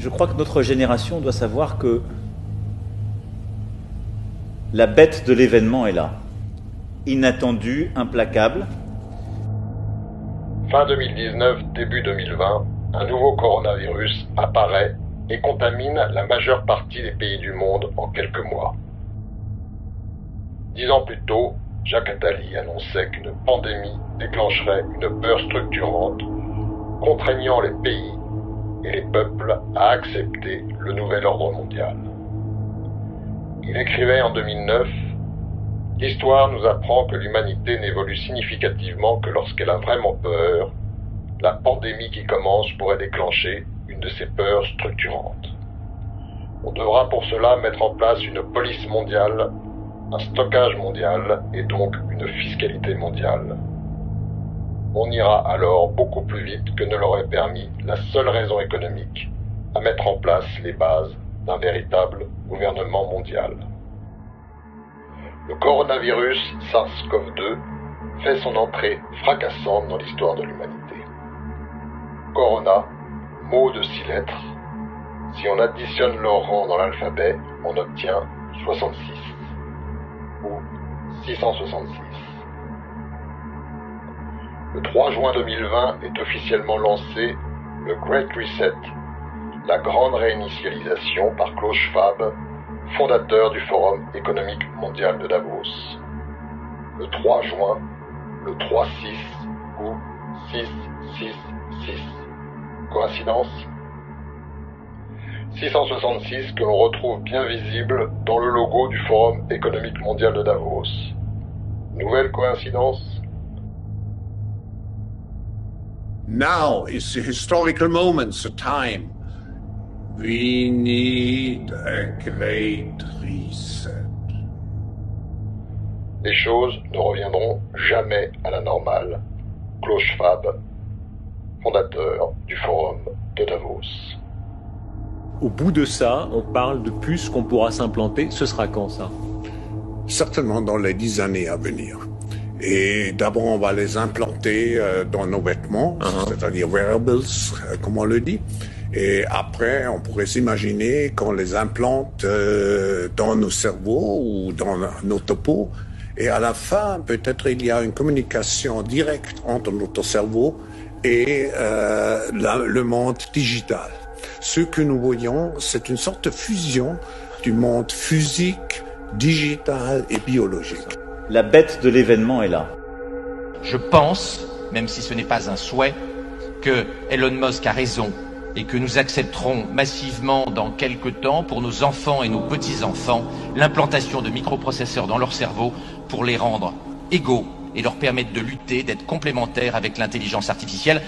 Je crois que notre génération doit savoir que la bête de l'événement est là. Inattendue, implacable. Fin 2019, début 2020, un nouveau coronavirus apparaît et contamine la majeure partie des pays du monde en quelques mois. 10 ans plus tôt, Jacques Attali annonçait qu'une pandémie déclencherait une peur structurante, contraignant les pays et les peuples à accepter le nouvel ordre mondial. Il écrivait en 2009 « L'histoire nous apprend que l'humanité n'évolue significativement que lorsqu'elle a vraiment peur. La pandémie qui commence pourrait déclencher une de ces peurs structurantes. On devra pour cela mettre en place une police mondiale, un stockage mondial et donc une fiscalité mondiale. On ira alors beaucoup plus vite que ne l'aurait permis la seule raison économique à mettre en place les bases d'un véritable gouvernement mondial. » Le coronavirus SARS-CoV-2 fait son entrée fracassante dans l'histoire de l'humanité. Corona, mot de 6 lettres. Si on additionne leurs rangs dans l'alphabet, on obtient 66 ou 666. Le 3 juin 2020 est officiellement lancé le Great Reset, la grande réinitialisation par Klaus Schwab, fondateur du Forum économique mondial de Davos. Le 3 juin, le 3-6 ou 666. Coïncidence ? 666 que l'on retrouve bien visible dans le logo du Forum économique mondial de Davos. Nouvelle coïncidence ? Now is the historical moment, the time. We need a great reset. Les choses ne reviendront jamais à la normale. Klaus Schwab, fondateur du Forum de Davos. Au bout de ça, on parle de puces qu'on pourra s'implanter. Ce sera quand ça ? Certainement dans les 10 années à venir. Et d'abord, on va les implanter dans nos vêtements, c'est-à-dire wearables, comme on le dit. Et après, on pourrait s'imaginer qu'on les implante dans nos cerveaux ou dans notre peau. Et à la fin, peut-être il y a une communication directe entre notre cerveau et le monde digital. Ce que nous voyons, c'est une sorte de fusion du monde physique, digital et biologique. La bête de l'événement est là. Je pense, même si ce n'est pas un souhait, que Elon Musk a raison et que nous accepterons massivement dans quelques temps, pour nos enfants et nos petits-enfants, l'implantation de microprocesseurs dans leur cerveau pour les rendre égaux et leur permettre de lutter, d'être complémentaires avec l'intelligence artificielle.